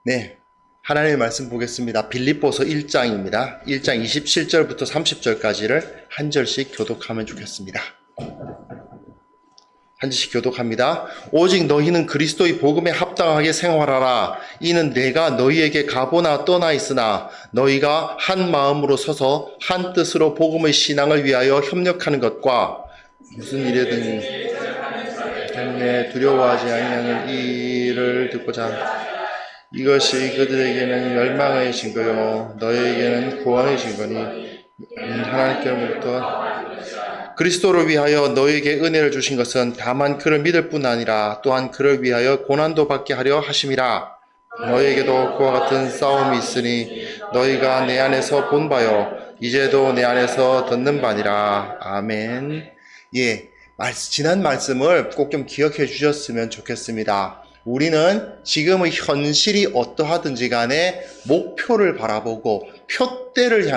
네, 하나님의 말씀 보겠습니다. 빌립보서 1장입니다. 1장 27절부터 30절까지를 한 절씩 교독하면 좋겠습니다. 한 절씩 교독합니다. 오직 너희는 그리스도의 복음에 합당하게 생활하라. 이는 내가 너희에게 가보나 떠나 있으나 너희가 한 마음으로 서서 한 뜻으로 복음의 신앙을 위하여 협력하는 것과 무슨 일이든 때문에 두려워하지 아니하는 일을 듣고자 이것이 그들에게는 멸망의 증거요 너희에게는 구원의 증거니 하나님께로부터 그리스도를 위하여 너희에게 은혜를 주신 것은 다만 그를 믿을 뿐 아니라 또한 그를 위하여 고난도 받게 하려 하심이라. 너희에게도 그와 같은 싸움이 있으니 너희가 내 안에서 본 바요 이제도 내 안에서 듣는 바니라. 아멘. 예, 지난 말씀을 꼭 좀 기억해 주셨으면 좋겠습니다. 우리는 지금의 현실이 어떠하든지 간에 목표를 바라보고 표대를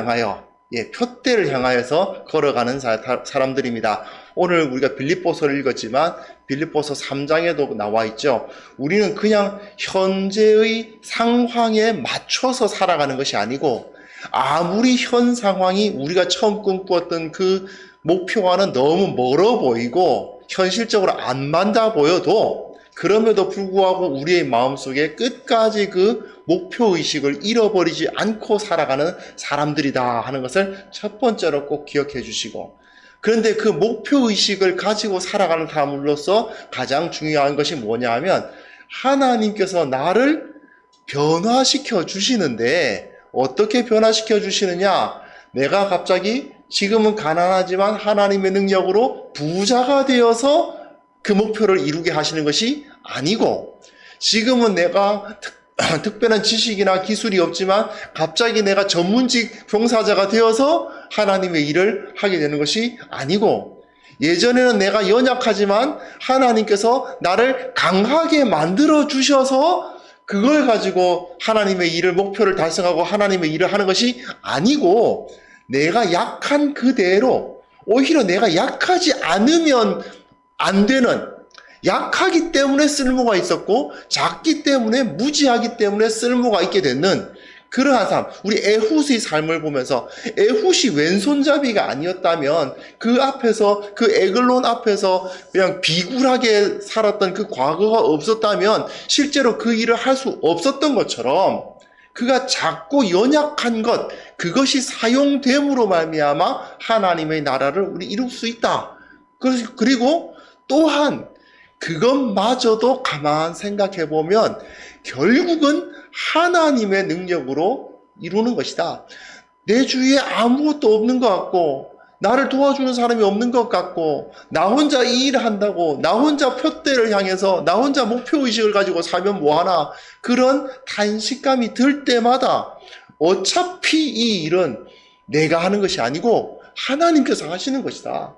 향하여서 걸어가는 사람들입니다. 오늘 우리가 빌립보서를 읽었지만 빌립보서 3장에도 나와 있죠. 우리는 그냥 현재의 상황에 맞춰서 살아가는 것이 아니고 아무리 현 상황이 우리가 처음 꿈꾸었던 그 목표와는 너무 멀어 보이고 현실적으로 안 맞아 보여도 그럼에도 불구하고 우리의 마음속에 끝까지 그 목표의식을 잃어버리지 않고 살아가는 사람들이다 하는 것을 첫 번째로 꼭 기억해 주시고, 그런데 그 목표의식을 가지고 살아가는 사람으로서 가장 중요한 것이 뭐냐 하면 하나님께서 나를 변화시켜 주시는데 어떻게 변화시켜 주시느냐, 내가 갑자기 지금은 가난하지만 하나님의 능력으로 부자가 되어서 그 목표를 이루게 하시는 것이 아니고, 지금은 내가 특별한 지식이나 기술이 없지만 갑자기 내가 전문직 종사자가 되어서 하나님의 일을 하게 되는 것이 아니고, 예전에는 내가 연약하지만 하나님께서 나를 강하게 만들어 주셔서 그걸 가지고 하나님의 일을 목표를 달성하고 하나님의 일을 하는 것이 아니고, 내가 약한 그대로, 오히려 내가 약하지 않으면 안 되는, 약하기 때문에 쓸모가 있었고 작기 때문에 무지하기 때문에 쓸모가 있게 되는 그러한 삶, 우리 에훗의 삶을 보면서 에훗이 왼손잡이가 아니었다면 그 앞에서, 그 에글론 앞에서 그냥 비굴하게 살았던 그 과거가 없었다면 실제로 그 일을 할 수 없었던 것처럼, 그가 작고 연약한 것, 그것이 사용됨으로 말미암아 하나님의 나라를 우리 이룰 수 있다. 그리고 또한 그것마저도 가만 생각해 보면 결국은 하나님의 능력으로 이루는 것이다. 내 주위에 아무것도 없는 것 같고 나를 도와주는 사람이 없는 것 같고 나 혼자 이 일을 한다고 나 혼자 표대를 향해서 나 혼자 목표의식을 가지고 살면 뭐하나, 그런 탄식감이 들 때마다 어차피 이 일은 내가 하는 것이 아니고 하나님께서 하시는 것이다.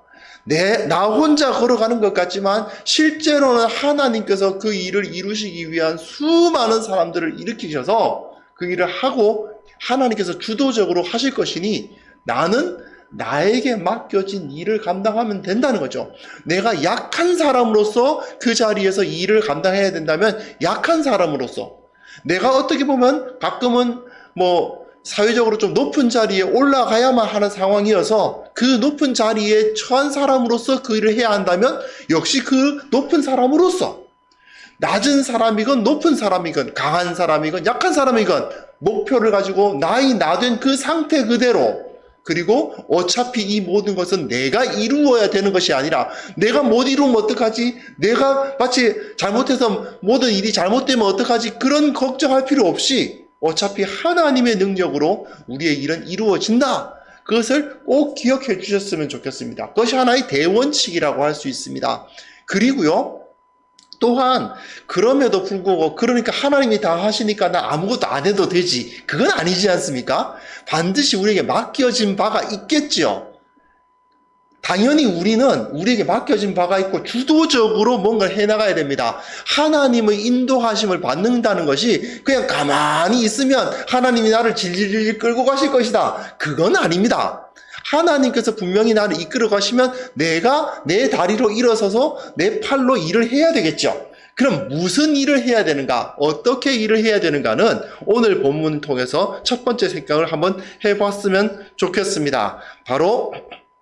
나 혼자 걸어가는 것 같지만 실제로는 하나님께서 그 일을 이루시기 위한 수많은 사람들을 일으키셔서 그 일을 하고 하나님께서 주도적으로 하실 것이니 나는 나에게 맡겨진 일을 감당하면 된다는 거죠. 내가 약한 사람으로서 그 자리에서 이 일을 감당해야 된다면 약한 사람으로서, 내가 어떻게 보면 가끔은 사회적으로 좀 높은 자리에 올라가야만 하는 상황이어서 그 높은 자리에 처한 사람으로서 그 일을 해야 한다면 역시 그 높은 사람으로서, 낮은 사람이건 높은 사람이건 강한 사람이건 약한 사람이건 목표를 가지고 나이 나된 그 상태 그대로, 그리고 어차피 이 모든 것은 내가 이루어야 되는 것이 아니라 내가 못 이루면 어떡하지? 내가 마치 잘못해서 모든 일이 잘못되면 어떡하지? 그런 걱정할 필요 없이 어차피 하나님의 능력으로 우리의 일은 이루어진다. 그것을 꼭 기억해 주셨으면 좋겠습니다. 그것이 하나의 대원칙이라고 할 수 있습니다. 그리고요, 또한 그럼에도 불구하고, 그러니까 하나님이 다 하시니까 나 아무것도 안 해도 되지, 그건 아니지 않습니까? 반드시 우리에게 맡겨진 바가 있겠죠. 당연히 우리에게 맡겨진 바가 있고 주도적으로 뭔가를 해나가야 됩니다. 하나님의 인도하심을 받는다는 것이 그냥 가만히 있으면 하나님이 나를 질질 끌고 가실 것이다, 그건 아닙니다. 하나님께서 분명히 나를 이끌어 가시면 내가 내 다리로 일어서서 내 팔로 일을 해야 되겠죠. 그럼 무슨 일을 해야 되는가? 어떻게 일을 해야 되는가는 오늘 본문 통해서 첫 번째 생각을 한번 해봤으면 좋겠습니다. 바로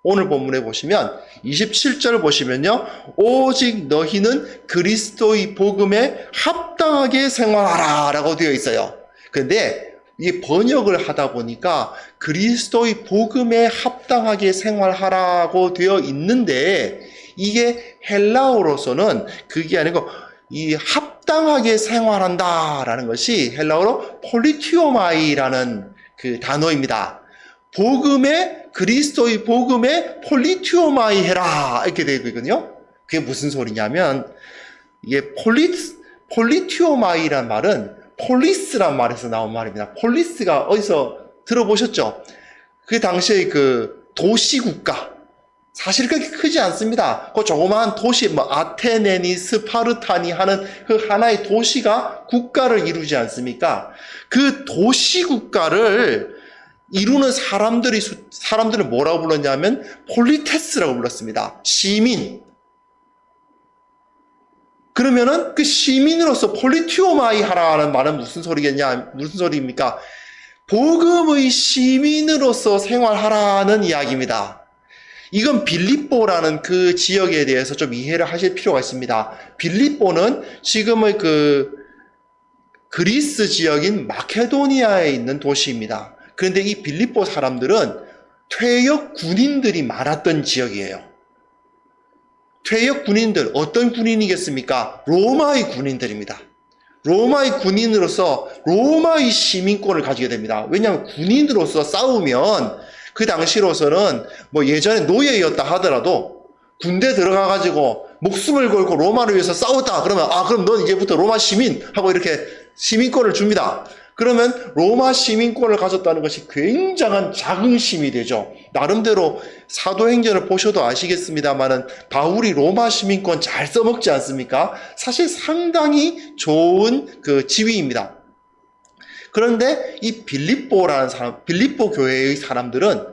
오늘 본문에 보시면 27절 보시면요. 오직 너희는 그리스도의 복음에 합당하게 생활하라 라고 되어 있어요. 그런데 이 번역을 하다 보니까 그리스도의 복음에 합당하게 생활하라고 되어 있는데 이게 헬라어로서는 그게 아니고 이 합당하게 생활한다라는 것이 헬라어로 폴리티오마이라는 그 단어입니다. 그리스도의 복음에 폴리티오마이 해라 이렇게 되어 있거든요. 그게 무슨 소리냐면 이게 폴리티오마이란 말은 폴리스란 말에서 나온 말입니다. 폴리스가 어디서 들어보셨죠? 그 당시에 그 도시국가 사실 그렇게 크지 않습니다. 그 조그마한 도시, 아테네니, 스파르타니 하는 그 하나의 도시가 국가를 이루지 않습니까? 그 도시 국가를 이루는 사람들을 뭐라고 불렀냐면 폴리테스라고 불렀습니다. 시민. 그러면은 그 시민으로서 폴리티오마이 하라는 말은 무슨 소리입니까? 복음의 시민으로서 생활하라는 이야기입니다. 이건 빌립보라는 그 지역에 대해서 좀 이해를 하실 필요가 있습니다. 빌립보는 지금의 그 그리스 지역인 마케도니아에 있는 도시입니다. 그런데 이 빌립보 사람들은 퇴역 군인들이 많았던 지역이에요. 퇴역 군인들, 어떤 군인이겠습니까? 로마의 군인들입니다. 로마의 군인으로서 로마의 시민권을 가지게 됩니다. 왜냐하면 군인으로서 싸우면 그 당시로서는 예전에 노예였다 하더라도 군대 들어가가지고 목숨을 걸고 로마를 위해서 싸웠다 그러면 그럼 넌 이제부터 로마 시민 하고 이렇게 시민권을 줍니다. 그러면 로마 시민권을 가졌다는 것이 굉장한 자긍심이 되죠. 나름대로 사도행전을 보셔도 아시겠습니다만은 바울이 로마 시민권 잘 써먹지 않습니까? 사실 상당히 좋은 그 지위입니다. 그런데 이 빌립보 교회의 사람들은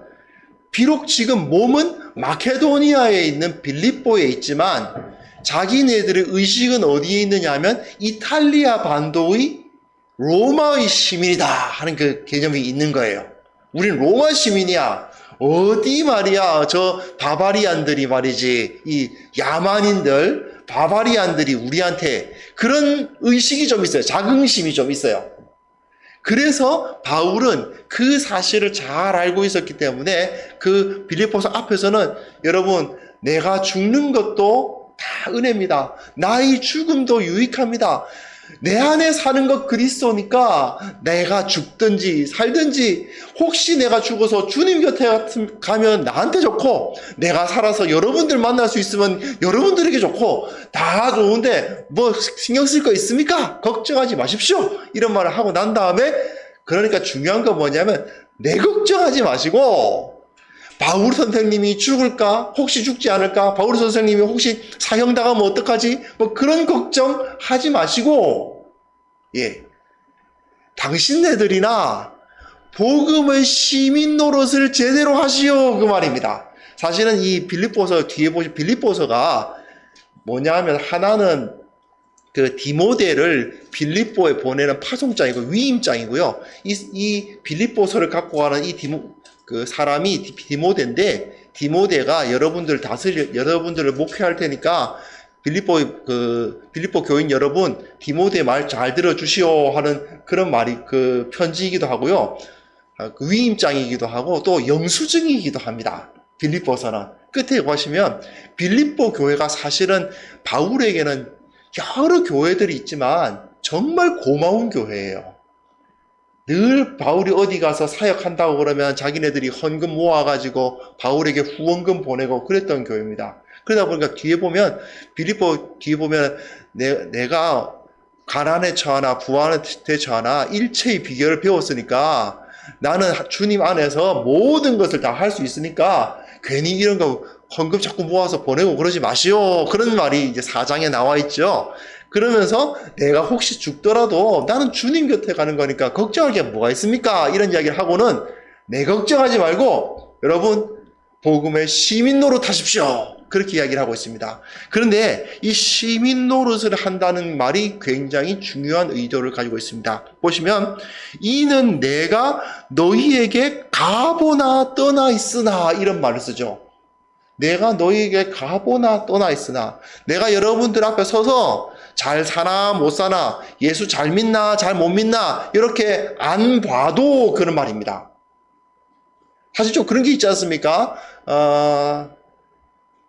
비록 지금 몸은 마케도니아에 있는 빌립보에 있지만 자기네들의 의식은 어디에 있느냐 하면 이탈리아 반도의 로마의 시민이다 하는 그 개념이 있는 거예요. 우린 로마 시민이야. 어디 말이야 저 바바리안들이 말이지 이 야만인들 바바리안들이 우리한테 그런 의식이 좀 있어요. 자긍심이 좀 있어요. 그래서 바울은 그 사실을 잘 알고 있었기 때문에 그 빌립보서 앞에서는 여러분 내가 죽는 것도 다 은혜입니다. 나의 죽음도 유익합니다. 내 안에 사는 것 그리스도니까 내가 죽든지 살든지 혹시 내가 죽어서 주님 곁에 가면 나한테 좋고 내가 살아서 여러분들 만날 수 있으면 여러분들에게 좋고 다 좋은데 신경 쓸 거 있습니까? 걱정하지 마십시오. 이런 말을 하고 난 다음에 그러니까 중요한 건 뭐냐면 내 걱정하지 마시고 바울 선생님이 죽을까? 혹시 죽지 않을까? 바울 선생님이 혹시 사형당하면 어떡하지? 그런 걱정 하지 마시고, 당신네들이나 복음의 시민 노릇을 제대로 하시오. 그 말입니다. 사실은 이 빌립보서 뒤에 보신 빌립보서가 뭐냐 하면 하나는 그 디모데를 빌립보에 보내는 파송장이고 위임장이고요. 이 빌립보서를 갖고 가는 그 사람이 디모데인데 디모데가 여러분들을 목회할 테니까 빌립보 교인 여러분 디모데 말 잘 들어주시오 하는 그런 말이 그 편지이기도 하고요. 그 위임장이기도 하고 또 영수증이기도 합니다. 빌립보서는 끝에 보시면 빌립보 교회가 사실은 바울에게는 여러 교회들이 있지만 정말 고마운 교회예요. 늘 바울이 어디 가서 사역한다고 그러면 자기네들이 헌금 모아가지고 바울에게 후원금 보내고 그랬던 교회입니다. 그러다 보니까 빌립보 뒤에 보면 내가 가난에 처하나 부한에 처하나 일체의 비결을 배웠으니까 나는 주님 안에서 모든 것을 다 할 수 있으니까 괜히 이런 거 헌금 자꾸 모아서 보내고 그러지 마시오. 그런 말이 이제 4장에 나와 있죠. 그러면서 내가 혹시 죽더라도 나는 주님 곁에 가는 거니까 걱정할 게 뭐가 있습니까? 이런 이야기를 하고는 내 걱정하지 말고 여러분 복음의 시민 노릇 하십시오. 그렇게 이야기를 하고 있습니다. 그런데 이 시민 노릇을 한다는 말이 굉장히 중요한 의도를 가지고 있습니다. 보시면 이는 내가 너희에게 가보나 떠나 있으나 이런 말을 쓰죠. 내가 너희에게 가보나 떠나 있으나, 내가 여러분들 앞에 서서 잘 사나 못 사나, 예수 잘 믿나 잘 못 믿나 이렇게 안 봐도 그런 말입니다. 사실 좀 그런 게 있지 않습니까?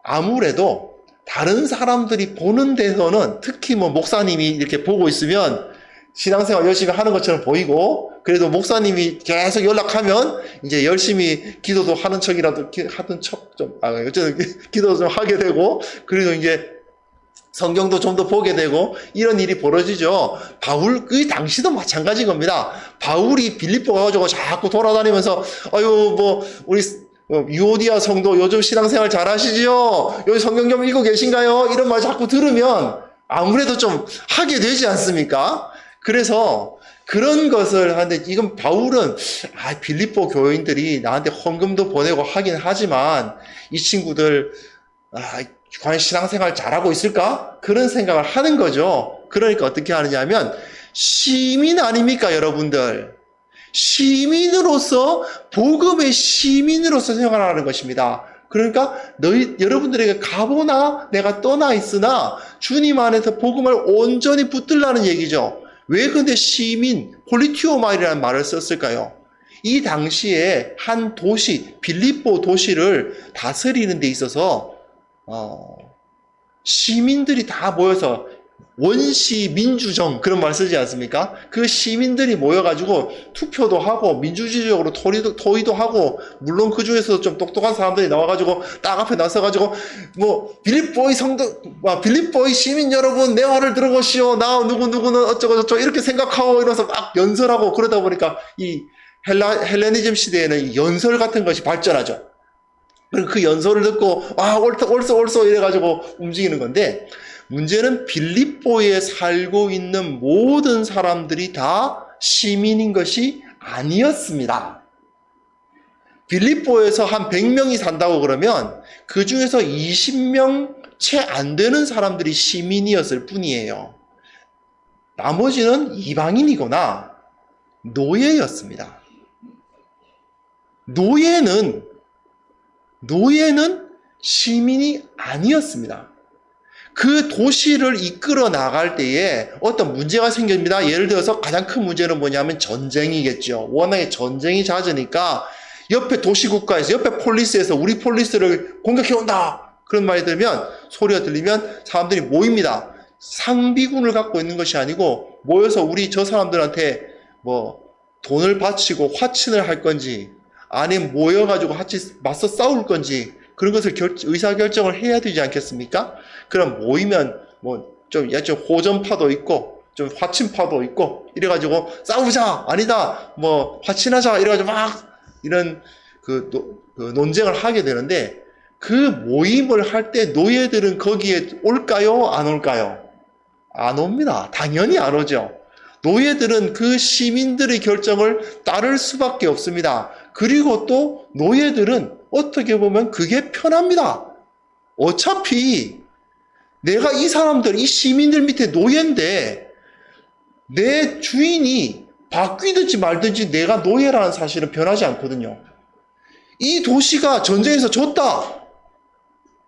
아무래도 다른 사람들이 보는 데서는, 특히 뭐 목사님이 이렇게 보고 있으면 신앙생활 열심히 하는 것처럼 보이고, 그래도 목사님이 계속 연락하면 이제 열심히 기도도 하는 척이라도 하던 척 좀, 어쨌든 기도도 좀 하게 되고, 그리고 이제 성경도 좀 더 보게 되고, 이런 일이 벌어지죠. 바울, 그 당시도 마찬가지인 겁니다. 바울이 빌립보 가가지고 자꾸 돌아다니면서, 우리 유오디아 성도 요즘 신앙생활 잘 하시지요? 여기 성경 좀 읽고 계신가요? 이런 말 자꾸 들으면 아무래도 좀 하게 되지 않습니까? 그래서 그런 것을 하는데, 이건 바울은 빌립보 교인들이 나한테 헌금도 보내고 하긴 하지만 이 친구들 과연 신앙생활 잘하고 있을까? 그런 생각을 하는 거죠. 그러니까 어떻게 하느냐 면 시민 아닙니까, 여러분들? 시민으로서, 복음의 시민으로서 생활하는 것입니다. 그러니까 여러분들에게 가보나 내가 떠나 있으나 주님 안에서 복음을 온전히 붙들라는 얘기죠. 왜 근데 시민, 폴리티오마이라는 말을 썼을까요? 이 당시에 한 도시, 빌립보 도시를 다스리는 데 있어서 시민들이 다 모여서 원시 민주정, 그런 말 쓰지 않습니까? 그 시민들이 모여가지고 투표도 하고 민주주의적으로 토의도 하고, 물론 그 중에서도 좀 똑똑한 사람들이 나와가지고 딱 앞에 나서가지고 빌립보의 시민 여러분 내 말을 들어보시오, 나 누구누구는 어쩌고저쩌고 이렇게 생각하고 이러면서 막 연설하고, 그러다 보니까 이 헬레니즘 시대에는 연설 같은 것이 발전하죠. 그리고 그 연설을 듣고 옳소 이래가지고 움직이는 건데, 문제는 빌립보에 살고 있는 모든 사람들이 다 시민인 것이 아니었습니다. 빌립보에서 한 100명이 산다고 그러면 그 중에서 20명 채 안 되는 사람들이 시민이었을 뿐이에요. 나머지는 이방인이거나 노예였습니다. 노예는 시민이 아니었습니다. 그 도시를 이끌어 나갈 때에 어떤 문제가 생깁니다. 예를 들어서 가장 큰 문제는 뭐냐면 전쟁이겠죠. 워낙에 전쟁이 잦으니까 옆에 도시국가에서, 옆에 폴리스에서 우리 폴리스를 공격해온다, 그런 말이 들면, 소리가 들리면 사람들이 모입니다. 상비군을 갖고 있는 것이 아니고 모여서 우리 저 사람들한테 돈을 바치고 화친을 할 건지, 아니면 모여가지고 같이 맞서 싸울 건지, 그런 것을 의사결정을 해야 되지 않겠습니까? 그럼 모이면 좀 호전파도 있고 좀 화친파도 있고 이래가지고 싸우자, 아니다 화친하자 이래가지고 막 이런 그 논쟁을 하게 되는데, 그 모임을 할 때 노예들은 거기에 올까요? 안 올까요? 안 옵니다. 당연히 안 오죠. 노예들은 그 시민들의 결정을 따를 수밖에 없습니다. 그리고 또 노예들은 어떻게 보면 그게 편합니다. 어차피 내가 이 시민들 밑에 노예인데, 내 주인이 바뀌든지 말든지 내가 노예라는 사실은 변하지 않거든요. 이 도시가 전쟁에서 졌다,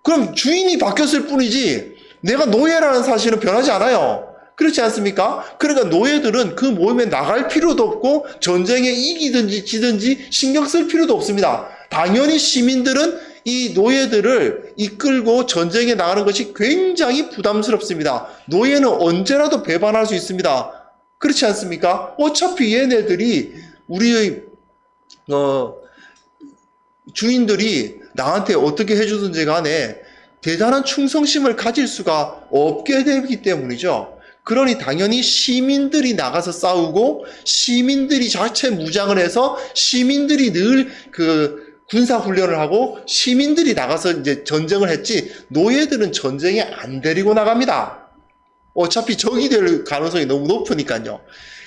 그럼 주인이 바뀌었을 뿐이지 내가 노예라는 사실은 변하지 않아요. 그렇지 않습니까? 그러니까 노예들은 그 모임에 나갈 필요도 없고 전쟁에 이기든지 지든지 신경 쓸 필요도 없습니다. 당연히 시민들은 이 노예들을 이끌고 전쟁에 나가는 것이 굉장히 부담스럽습니다. 노예는 언제라도 배반할 수 있습니다. 그렇지 않습니까? 어차피 얘네들이 우리의 주인들이 나한테 어떻게 해주든지 간에 대단한 충성심을 가질 수가 없게 되기 때문이죠. 그러니 당연히 시민들이 나가서 싸우고, 시민들이 자체 무장을 해서 시민들이 늘 군사훈련을 하고 시민들이 나가서 이제 전쟁을 했지, 노예들은 전쟁에 안 데리고 나갑니다. 어차피 적이 될 가능성이 너무 높으니까요.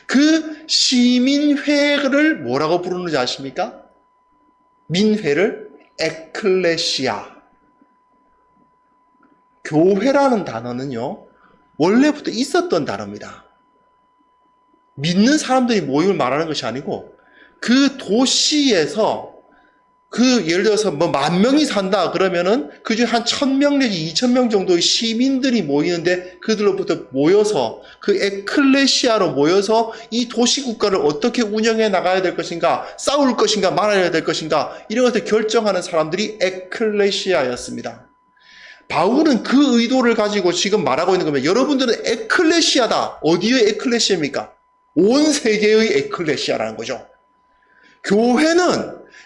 그 시민회를 뭐라고 부르는지 아십니까? 민회를 에클레시아. 교회라는 단어는요, 원래부터 있었던 단어입니다. 믿는 사람들이 모임을 말하는 것이 아니고, 그 도시에서 예를 들어서 뭐 10,000명이 산다 그러면은 그 중에 한 1,000명 내지 2,000명 정도의 시민들이 모이는데 그들로부터 모여서 그 에클레시아로 모여서 이 도시 국가를 어떻게 운영해 나가야 될 것인가, 싸울 것인가 말아야 될 것인가, 이런 것을 결정하는 사람들이 에클레시아였습니다. 바울은 그 의도를 가지고 지금 말하고 있는 겁니다. 여러분들은 에클레시아다. 어디의 에클레시아입니까? 온 세계의 에클레시아라는 거죠.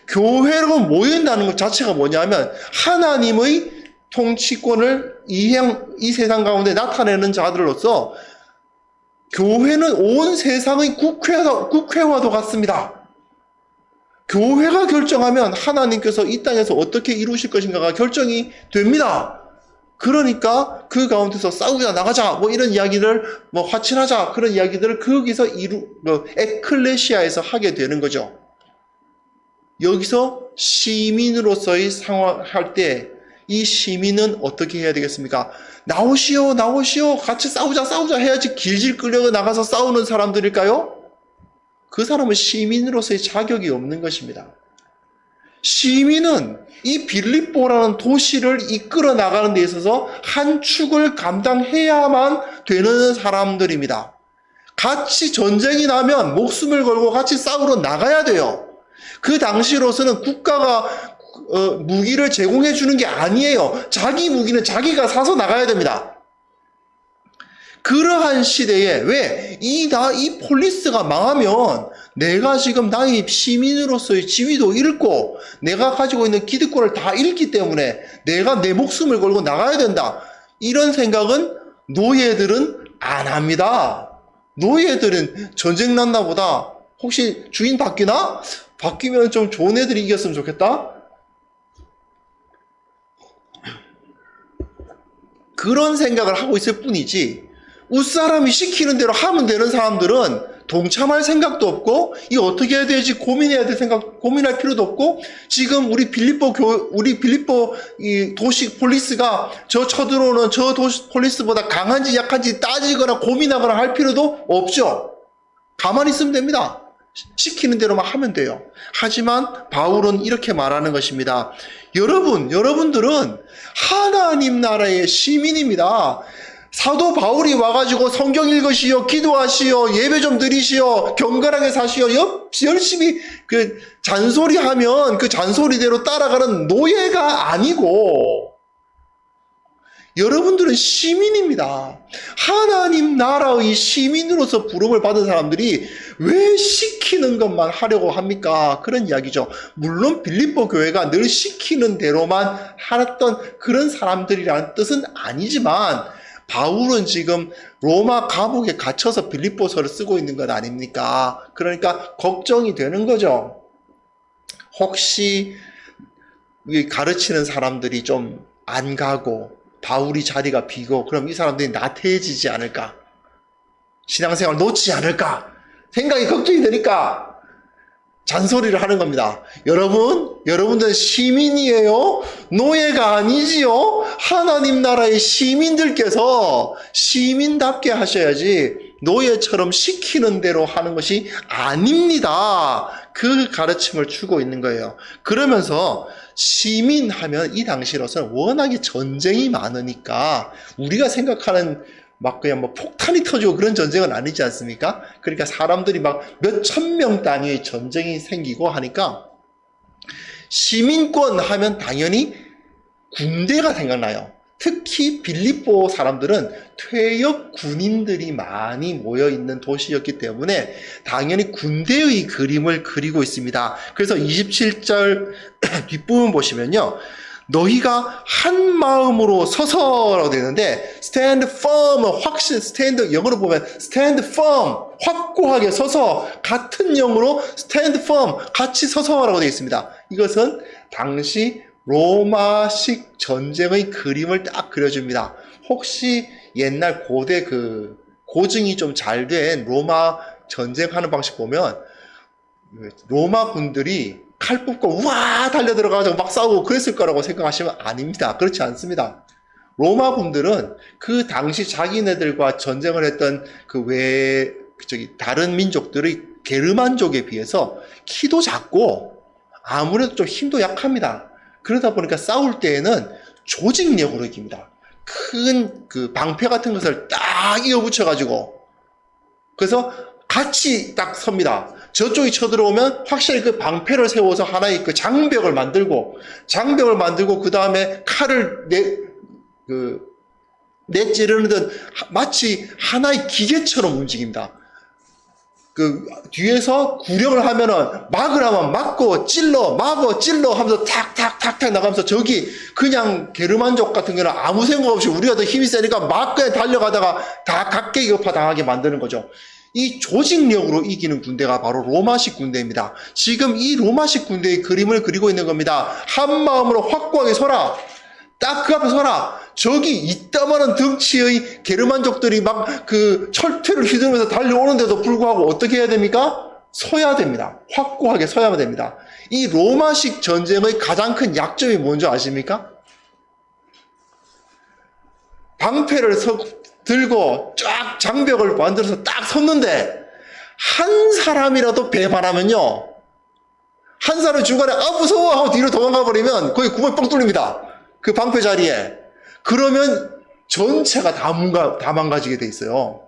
교회로 모인다는 것 자체가 뭐냐면 하나님의 통치권을 이 세상 가운데 나타내는 자들로서 교회는 온 세상의 국회와도 같습니다. 교회가 결정하면 하나님께서 이 땅에서 어떻게 이루실 것인가가 결정이 됩니다. 그러니까 그 가운데서 싸우자, 나가자, 뭐 이런 이야기를, 뭐 화친하자, 그런 이야기들을 거기서 에클레시아에서 하게 되는 거죠. 여기서 시민으로서의 상황할 때 이 시민은 어떻게 해야 되겠습니까? 나오시오, 같이 싸우자 해야지 길질 끌려 나가서 싸우는 사람들일까요? 그 사람은 시민으로서의 자격이 없는 것입니다. 시민은 이 빌립보라는 도시를 이끌어 나가는 데 있어서 한 축을 감당해야만 되는 사람들입니다. 같이 전쟁이 나면 목숨을 걸고 같이 싸우러 나가야 돼요. 그 당시로서는 국가가 무기를 제공해 주는 게 아니에요. 자기 무기는 자기가 사서 나가야 됩니다. 그러한 시대에 이 폴리스가 망하면 내가 지금 나의 시민으로서의 지위도 잃고 내가 가지고 있는 기득권을 다 잃기 때문에 내가 내 목숨을 걸고 나가야 된다. 이런 생각은 노예들은 안 합니다. 노예들은 전쟁 났나 보다. 혹시 주인 바뀌나? 바뀌면 좀 좋은 애들이 이겼으면 좋겠다. 그런 생각을 하고 있을 뿐이지 윗사람이 시키는 대로 하면 되는 사람들은 동참할 생각도 없고 이 어떻게 해야 되지 고민할 필요도 없고 지금 우리 빌립보 이 도시 폴리스가 쳐들어오는 저 도시 폴리스보다 강한지 약한지 따지거나 고민하거나 할 필요도 없죠. 가만히 있으면 됩니다. 시키는 대로만 하면 돼요. 하지만 바울은 이렇게 말하는 것입니다. 여러분들은 하나님 나라의 시민입니다. 사도 바울이 와가지고 성경 읽으시오, 기도하시오, 예배 좀 드리시오, 경건하게 사시오, 열심히 잔소리하면 그 잔소리대로 따라가는 노예가 아니고 여러분들은 시민입니다. 하나님 나라의 시민으로서 부름을 받은 사람들이 왜 시키는 것만 하려고 합니까? 그런 이야기죠. 물론 빌립보 교회가 늘 시키는 대로만 하던 그런 사람들이라는 뜻은 아니지만 바울은 지금 로마 감옥에 갇혀서 빌립보서를 쓰고 있는 것 아닙니까? 그러니까 걱정이 되는 거죠. 혹시 가르치는 사람들이 좀 안 가고 바울이 자리가 비고 그럼 이 사람들이 나태해지지 않을까? 신앙생활 놓지 않을까? 생각이 걱정이 되니까 잔소리를 하는 겁니다. 여러분들은 시민이에요? 노예가 아니지요? 하나님 나라의 시민들께서 시민답게 하셔야지 노예처럼 시키는 대로 하는 것이 아닙니다. 그 가르침을 주고 있는 거예요. 그러면서 시민하면 이 당시로서는 워낙에 전쟁이 많으니까 우리가 생각하는 막 그냥 뭐 폭탄이 터지고 그런 전쟁은 아니지 않습니까? 그러니까 사람들이 막 몇천 명 단위의 전쟁이 생기고 하니까 시민권 하면 당연히 군대가 생각나요. 특히 빌립보 사람들은 퇴역 군인들이 많이 모여있는 도시였기 때문에 당연히 군대의 그림을 그리고 있습니다. 그래서 27절 뒷부분 보시면요. 너희가 한 마음으로 서서라고 되는데 stand firm, stand 영어로 보면 stand firm, 확고하게 서서 같은 영어로 stand firm, 같이 서서라고 되어 있습니다. 이것은 당시 로마식 전쟁의 그림을 딱 그려줍니다. 혹시 옛날 고대 고증이 좀 잘 된 로마 전쟁하는 방식 보면 로마 군들이 칼 뽑고 우와 달려 들어가서 막 싸우고 그랬을 거라고 생각하시면 아닙니다. 그렇지 않습니다. 로마 군들은 그 당시 자기네들과 전쟁을 했던 다른 민족들의 게르만족에 비해서 키도 작고 아무래도 좀 힘도 약합니다. 그러다 보니까 싸울 때에는 조직력으로 이깁니다. 큰 그 방패 같은 것을 딱 이어붙여가지고 그래서 같이 딱 섭니다. 저쪽이 쳐들어오면 확실히 그 방패를 세워서 하나의 그 장벽을 만들고 그 다음에 칼을 내찌르는 마치 하나의 기계처럼 움직입니다. 그 뒤에서 구령을 하면은 막으라면 막고 찔러 하면서 탁탁탁탁 나가면서 저기 그냥 게르만족 같은 경우는 아무 생각 없이 우리가 더 힘이 세니까 막 그냥 달려가다가 다 각계격파 당하게 만드는 거죠. 이 조직력으로 이기는 군대가 바로 로마식 군대입니다. 지금 이 로마식 군대의 그림을 그리고 있는 겁니다. 한 마음으로 확고하게 서라. 딱 그 앞에 서라. 저기 이따만한 덩치의 게르만족들이 막 그 철퇴를 휘두르면서 달려오는데도 불구하고 어떻게 해야 됩니까? 서야 됩니다. 확고하게 서야만 됩니다. 이 로마식 전쟁의 가장 큰 약점이 뭔지 아십니까? 방패를 들고 쫙 장벽을 만들어서 딱 섰는데 한 사람이라도 배반하면요. 한 사람 중간에 무서워 하고 뒤로 도망가 버리면 거기 구멍이 뻥 뚫립니다. 그 방패 자리에. 그러면 전체가 다 망가지게 돼 있어요.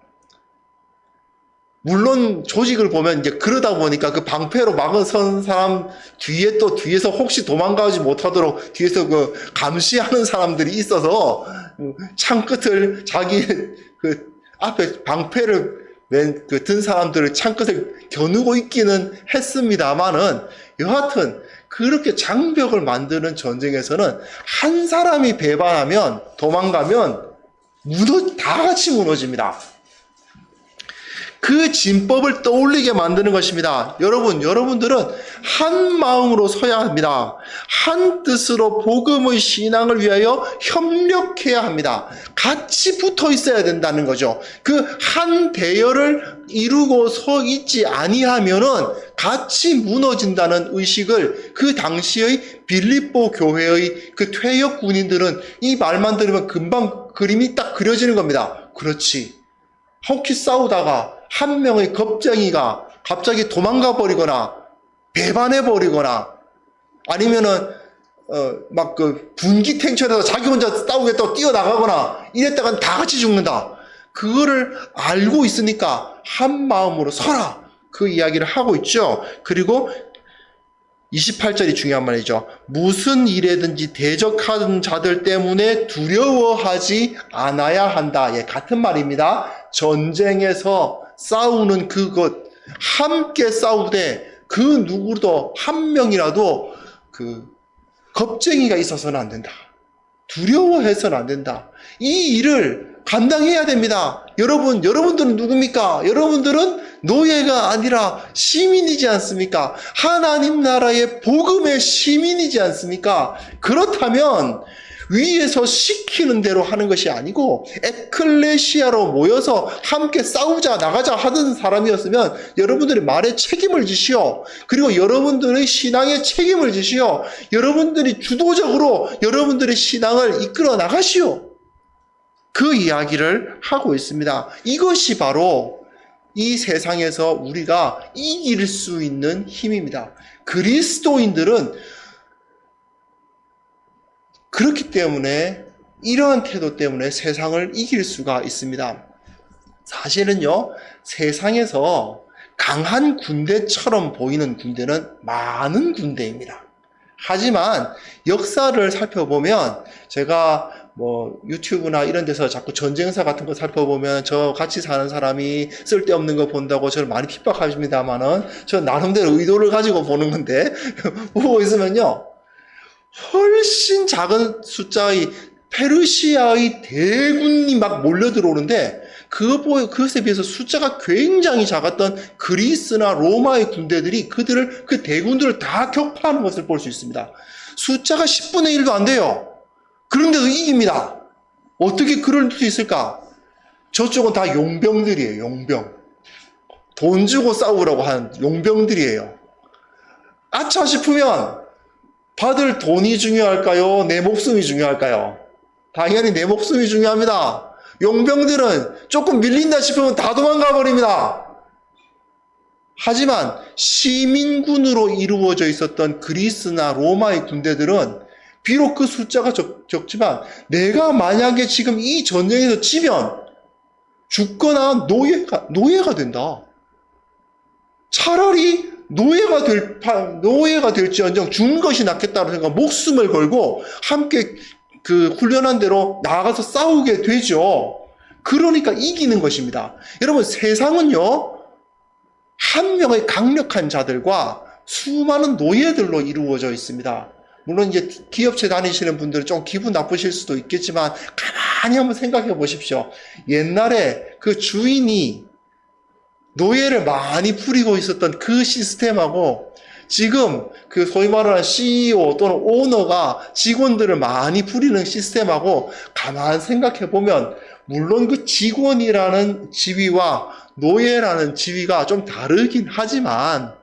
물론 조직을 보면 이제 그러다 보니까 그 방패로 막은 선 사람 뒤에서 혹시 도망가지 못하도록 뒤에서 그 감시하는 사람들이 있어서 창 끝을 자기 그 앞에 방패를 든 사람들을 창 끝을 겨누고 있기는 했습니다만은 여하튼 그렇게 장벽을 만드는 전쟁에서는 한 사람이 배반하면 도망가면 다 같이 무너집니다. 그 진법을 떠올리게 만드는 것입니다. 여러분들은 한 마음으로 서야 합니다. 한 뜻으로 복음의 신앙을 위하여 협력해야 합니다. 같이 붙어 있어야 된다는 거죠. 그 한 대열을 이루고 서 있지 아니하면은 같이 무너진다는 의식을 그 당시의 빌립보 교회의 그 퇴역 군인들은 이 말만 들으면 금방 그림이 딱 그려지는 겁니다. 그렇지. 혹시 싸우다가 한 명의 겁쟁이가 갑자기 도망가 버리거나 배반해 버리거나 아니면은 막 그 분기탱천에서 자기 혼자 싸우겠다고 뛰어나가거나 이랬다간 다 같이 죽는다. 그거를 알고 있으니까 한 마음으로 서라. 그 이야기를 하고 있죠. 그리고 28절이 중요한 말이죠. 무슨 일에든지 대적하는 자들 때문에 두려워하지 않아야 한다. 예, 같은 말입니다. 전쟁에서 싸우는 그것, 함께 싸우되 그 누구도 한 명이라도 그 겁쟁이가 있어서는 안 된다. 두려워해서는 안 된다. 이 일을 감당해야 됩니다. 여러분들은 누굽니까? 여러분들은 노예가 아니라 시민이지 않습니까? 하나님 나라의 복음의 시민이지 않습니까? 그렇다면 위에서 시키는 대로 하는 것이 아니고 에클레시아로 모여서 함께 싸우자 나가자 하던 사람이었으면 여러분들의 말에 책임을 지시오. 그리고 여러분들의 신앙에 책임을 지시오. 여러분들이 주도적으로 여러분들의 신앙을 이끌어 나가시오. 그 이야기를 하고 있습니다. 이것이 바로 이 세상에서 우리가 이길 수 있는 힘입니다. 그리스도인들은 그렇기 때문에 이러한 태도 때문에 세상을 이길 수가 있습니다. 사실은요, 세상에서 강한 군대처럼 보이는 군대는 많은 군대입니다. 하지만 역사를 살펴보면 제가 유튜브나 이런 데서 자꾸 전쟁사 같은 거 살펴보면 저 같이 사는 사람이 쓸데없는 거 본다고 저를 많이 핍박하십니다만은 저 나름대로 의도를 가지고 보는 건데 보고 있으면요. 훨씬 작은 숫자의 페르시아의 대군이 막 몰려 들어오는데 그것에 비해서 숫자가 굉장히 작았던 그리스나 로마의 군대들이 그 대군들을 다 격파하는 것을 볼 수 있습니다. 숫자가 10분의 1도 안 돼요. 그런데도 이깁니다. 어떻게 그럴 수 있을까? 저쪽은 다 용병들이에요. 용병. 돈 주고 싸우라고 하는 용병들이에요. 아차 싶으면 받을 돈이 중요할까요? 내 목숨이 중요할까요? 당연히 내 목숨이 중요합니다. 용병들은 조금 밀린다 싶으면 다 도망가 버립니다. 하지만 시민군으로 이루어져 있었던 그리스나 로마의 군대들은 비록 그 숫자가 적지만 내가 만약에 지금 이 전쟁에서 지면 죽거나 노예가 된다. 차라리 노예가 될지언정 죽는 것이 낫겠다는 생각, 목숨을 걸고 함께 그 훈련한 대로 나아가서 싸우게 되죠. 그러니까 이기는 것입니다. 여러분, 세상은요, 한 명의 강력한 자들과 수많은 노예들로 이루어져 있습니다. 물론 이제 기업체 다니시는 분들은 좀 기분 나쁘실 수도 있겠지만 가만히 한번 생각해 보십시오. 옛날에 그 주인이 노예를 많이 부리고 있었던 그 시스템하고 지금 그 소위 말하는 CEO 또는 오너가 직원들을 많이 부리는 시스템하고 가만 생각해 보면 물론 그 직원이라는 지위와 노예라는 지위가 좀 다르긴 하지만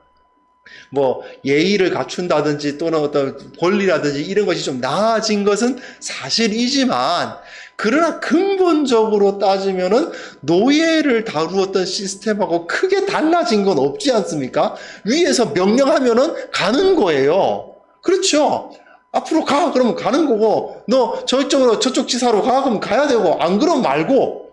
뭐 예의를 갖춘다든지 또는 어떤 권리라든지 이런 것이 좀 나아진 것은 사실이지만 그러나 근본적으로 따지면은 노예를 다루었던 시스템하고 크게 달라진 건 없지 않습니까? 위에서 명령하면은 가는 거예요. 그렇죠? 앞으로 가 그러면 가는 거고 너 저쪽으로 저쪽 지사로 가 그러면 가야 되고 안 그러면 말고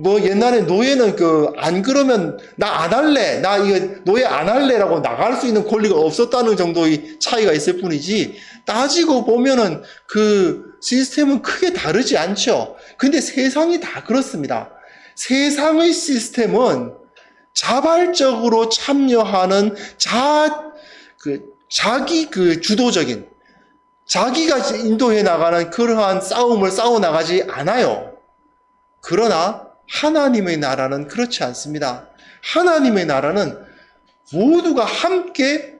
뭐 옛날에 노예는 안 그러면 나 안 할래 나 이거 노예 안 할래라고 나갈 수 있는 권리가 없었다는 정도의 차이가 있을 뿐이지 따지고 보면은 그 시스템은 크게 다르지 않죠. 근데 세상이 다 그렇습니다. 세상의 시스템은 자발적으로 참여하는 자기 주도적인 자기가 인도해 나가는 그러한 싸움을 싸워 나가지 않아요. 그러나 하나님의 나라는 그렇지 않습니다. 하나님의 나라는 모두가 함께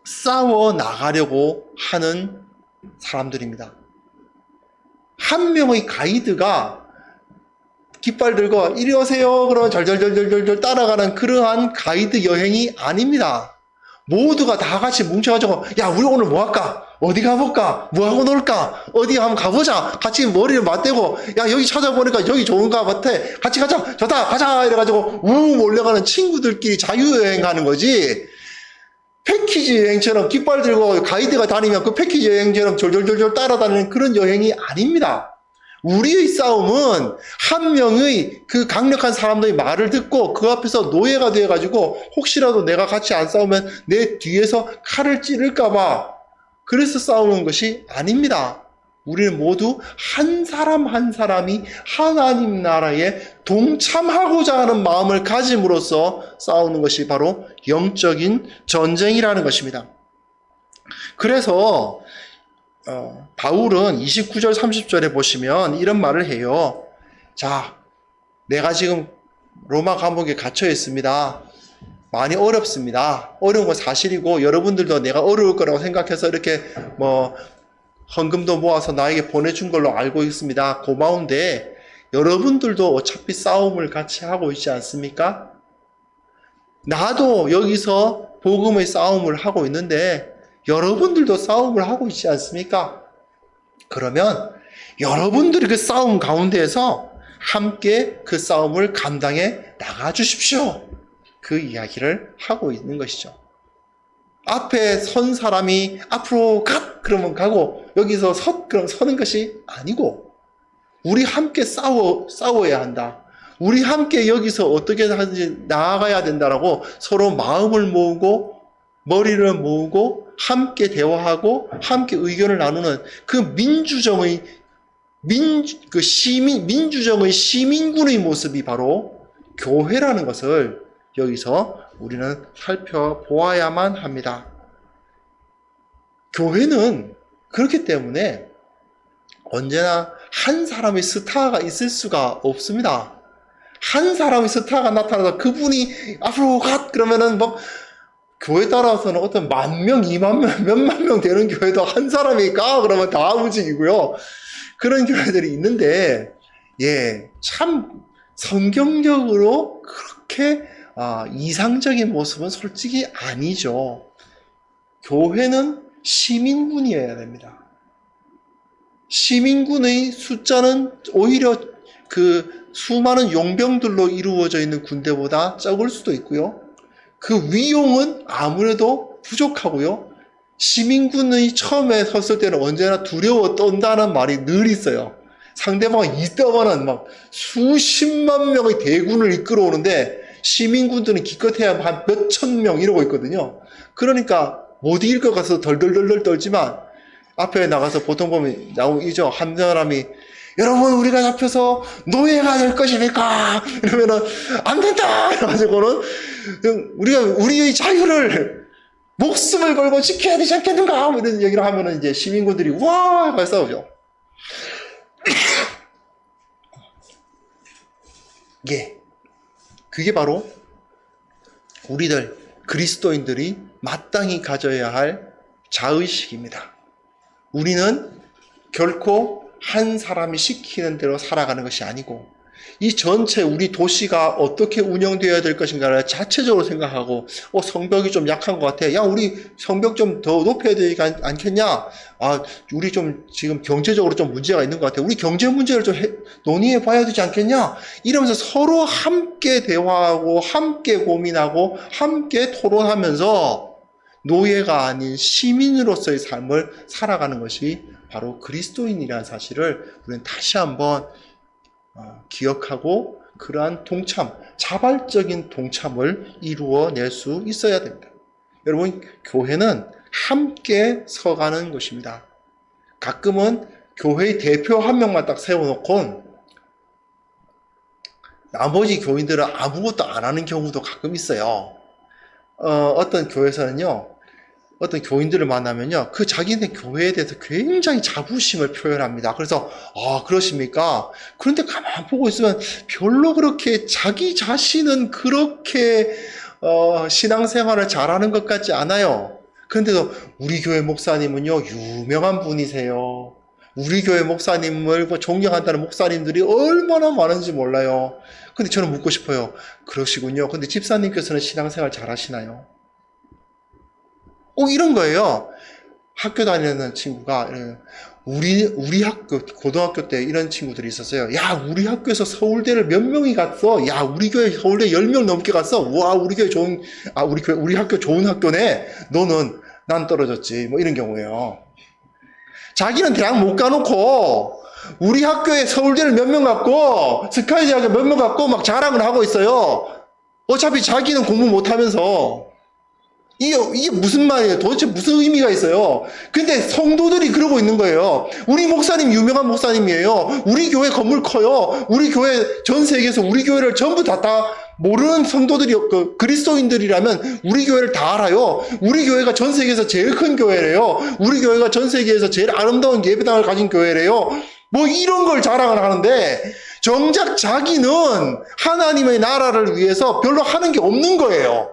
싸워 나가려고 하는 사람들입니다. 한 명의 가이드가 깃발 들고 이리 오세요 그러면 절절절절절 따라가는 그러한 가이드 여행이 아닙니다. 모두가 다 같이 뭉쳐가지고 야 우리 오늘 뭐 할까? 어디 가볼까? 뭐 하고 놀까? 어디 한번 가보자. 같이 머리를 맞대고 야 여기 찾아보니까 여기 좋은가 같아. 같이 가자. 좋다. 가자. 이래가지고 우 몰려가는 친구들끼리 자유여행하는 거지. 패키지 여행처럼 깃발 들고 가이드가 다니면 그 패키지 여행처럼 졸졸졸졸 따라다니는 그런 여행이 아닙니다. 우리의 싸움은 한 명의 그 강력한 사람들의 말을 듣고 그 앞에서 노예가 되어가지고 혹시라도 내가 같이 안 싸우면 내 뒤에서 칼을 찌를까봐 그래서 싸우는 것이 아닙니다. 우리는 모두 한 사람 한 사람이 하나님 나라에 동참하고자 하는 마음을 가짐으로써 싸우는 것이 바로 영적인 전쟁이라는 것입니다. 그래서 바울은 29절 30절에 보시면 이런 말을 해요. 자, 내가 지금 로마 감옥에 갇혀 있습니다. 많이 어렵습니다. 어려운 건 사실이고 여러분들도 내가 어려울 거라고 생각해서 이렇게 헌금도 모아서 나에게 보내준 걸로 알고 있습니다. 고마운데 여러분들도 어차피 싸움을 같이 하고 있지 않습니까? 나도 여기서 복음의 싸움을 하고 있는데 여러분들도 싸움을 하고 있지 않습니까? 그러면 여러분들이 그 싸움 가운데에서 함께 그 싸움을 감당해 나가 주십시오. 그 이야기를 하고 있는 것이죠. 앞에 선 사람이 앞으로 그러면 가고 여기서 그럼 서는 것이 아니고 우리 함께 싸워야 한다. 우리 함께 여기서 어떻게 하든지 나아가야 된다라고 서로 마음을 모으고 머리를 모으고 함께 대화하고 함께 의견을 나누는 그 민주정의 시민군의 모습이 바로 교회라는 것을 여기서 우리는 살펴보아야만 합니다. 교회는 그렇기 때문에 언제나 한 사람의 스타가 있을 수가 없습니다. 한 사람의 스타가 나타나서 그분이 앞으로 그러면은 교회 따라서는 어떤 10,000명, 20,000명, 몇만 명 되는 교회도 한 사람이 그러면 다 움직이고요. 그런 교회들이 있는데, 참 성경적으로 그렇게 이상적인 모습은 솔직히 아니죠. 교회는 시민군이어야 됩니다. 시민군의 숫자는 오히려 그 수많은 용병들로 이루어져 있는 군대보다 적을 수도 있고요. 그 위용은 아무래도 부족하고요. 시민군의 처음에 섰을 때는 언제나 두려워 떤다는 말이 늘 있어요. 상대방이 이따만한 막 수십만 명의 대군을 이끌어 오는데 시민군들은 기껏해야 한 몇천 명 이러고 있거든요. 그러니까 못 이길 것 같아서 덜덜덜덜 떨지만 앞에 나가서 보통 보면 나오죠. 한 사람이 여러분 우리가 잡혀서 노예가 될 것입니까? 이러면은 안 된다! 이래가지고는 우리의 자유를 목숨을 걸고 지켜야 되지 않겠는가? 이런 얘기를 하면은 이제 시민군들이 와! 하고 싸우죠. 예. 그게 바로 우리들 그리스도인들이 마땅히 가져야 할 자의식입니다. 우리는 결코 한 사람이 시키는 대로 살아가는 것이 아니고 이 전체 우리 도시가 어떻게 운영되어야 될 것인가를 자체적으로 생각하고 성벽이 좀 약한 것 같아. 야 우리 성벽 좀 더 높여야 되지 않겠냐? 아 우리 좀 지금 경제적으로 좀 문제가 있는 것 같아. 우리 경제 문제를 좀 논의해 봐야 되지 않겠냐? 이러면서 서로 함께 대화하고 함께 고민하고 함께 토론하면서 노예가 아닌 시민으로서의 삶을 살아가는 것이 바로 그리스도인이라는 사실을 우리는 다시 한번 기억하고 그러한 동참, 자발적인 동참을 이루어낼 수 있어야 됩니다. 여러분, 교회는 함께 서가는 것입니다. 가끔은 교회의 대표 한 명만 딱 세워놓고 나머지 교인들은 아무것도 안 하는 경우도 가끔 있어요. 어떤 교회에서는요, 어떤 교인들을 만나면요, 그 자기네 교회에 대해서 굉장히 자부심을 표현합니다. 그래서, 그러십니까? 그런데 가만 보고 있으면 별로 그렇게 자기 자신은 그렇게, 신앙생활을 잘하는 것 같지 않아요. 그런데도 우리 교회 목사님은요, 유명한 분이세요. 우리 교회 목사님을 존경한다는 목사님들이 얼마나 많은지 몰라요. 근데 저는 묻고 싶어요. 그러시군요. 근데 집사님께서는 신앙생활 잘하시나요? 이런 거예요. 학교 다니는 친구가 우리 학교 고등학교 때 이런 친구들이 있었어요. 야 우리 학교에서 서울대를 몇 명이 갔어. 야 우리 교회 서울대 10명 넘게 갔어. 와 우리 교회 우리 학교 좋은 학교네. 너는 난 떨어졌지. 뭐 이런 경우예요. 자기는 대학 못 가놓고 우리 학교에 서울대를 몇 명 갔고 스카이대학에 몇 명 갔고 막 자랑을 하고 있어요. 어차피 자기는 공부 못하면서. 이게 무슨 말이에요? 도대체 무슨 의미가 있어요? 근데 성도들이 그러고 있는 거예요. 우리 목사님 유명한 목사님이에요. 우리 교회 건물 커요. 우리 교회 전 세계에서 우리 교회를 전부 다 모르는 성도들이 그리스도인들이라면 우리 교회를 다 알아요. 우리 교회가 전 세계에서 제일 큰 교회래요. 우리 교회가 전 세계에서 제일 아름다운 예배당을 가진 교회래요. 뭐 이런 걸 자랑을 하는데 정작 자기는 하나님의 나라를 위해서 별로 하는 게 없는 거예요.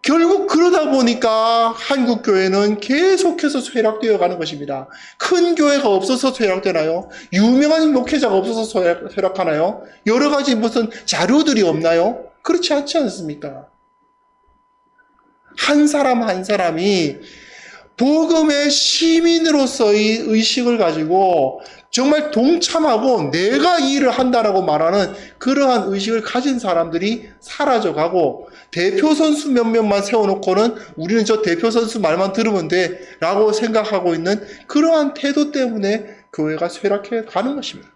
결국 그러다 보니까 한국 교회는 계속해서 쇠락되어 가는 것입니다. 큰 교회가 없어서 쇠락되나요? 유명한 목회자가 없어서 쇠락하나요? 여러 가지 무슨 자료들이 없나요? 그렇지 않지 않습니까? 한 사람 한 사람이 복음의 시민으로서의 의식을 가지고 정말 동참하고 내가 이 일을 한다라고 말하는 그러한 의식을 가진 사람들이 사라져가고 대표 선수 몇 명만 세워놓고는 우리는 저 대표 선수 말만 들으면 돼 라고 생각하고 있는 그러한 태도 때문에 교회가 쇠락해 가는 것입니다.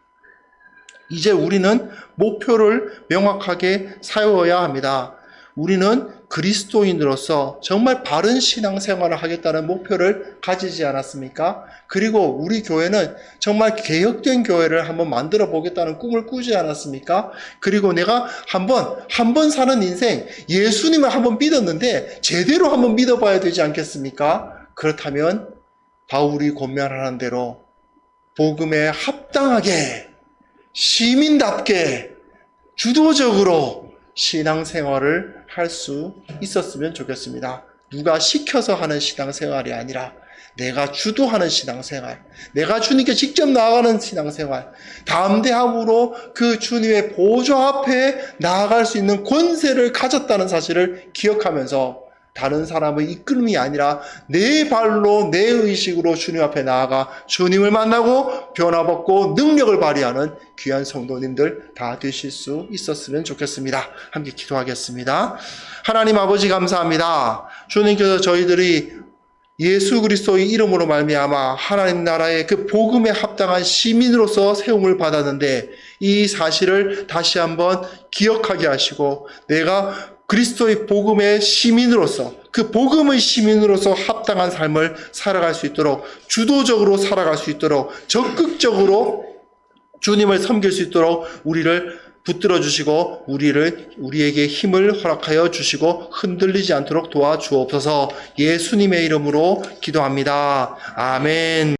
이제 우리는 목표를 명확하게 세워야 합니다. 우리는 그리스도인으로서 정말 바른 신앙생활을 하겠다는 목표를 가지지 않았습니까? 그리고 우리 교회는 정말 개혁된 교회를 한번 만들어 보겠다는 꿈을 꾸지 않았습니까? 그리고 내가 한 번 사는 인생 예수님을 한번 믿었는데 제대로 한번 믿어봐야 되지 않겠습니까? 그렇다면 바울이 권면하는 대로 복음에 합당하게 시민답게 주도적으로 신앙생활을 할 수 있었으면 좋겠습니다. 누가 시켜서 하는 신앙생활이 아니라 내가 주도하는 신앙생활, 내가 주님께 직접 나아가는 신앙생활, 담대함으로 그 주님의 보좌 앞에 나아갈 수 있는 권세를 가졌다는 사실을 기억하면서 다른 사람의 이끌음이 아니라 내 발로 내 의식으로 주님 앞에 나아가 주님을 만나고 변화받고 능력을 발휘하는 귀한 성도님들 다 되실 수 있었으면 좋겠습니다. 함께 기도하겠습니다. 하나님 아버지 감사합니다. 주님께서 저희들이 예수 그리스도의 이름으로 말미암아 하나님 나라의 그 복음에 합당한 시민으로서 세움을 받았는데 이 사실을 다시 한번 기억하게 하시고 내가 그리스도의 복음의 시민으로서 그 복음의 시민으로서 합당한 삶을 살아갈 수 있도록 주도적으로 살아갈 수 있도록 적극적으로 주님을 섬길 수 있도록 우리를 붙들어 주시고 우리에게 힘을 허락하여 주시고 흔들리지 않도록 도와주옵소서. 예수님의 이름으로 기도합니다. 아멘.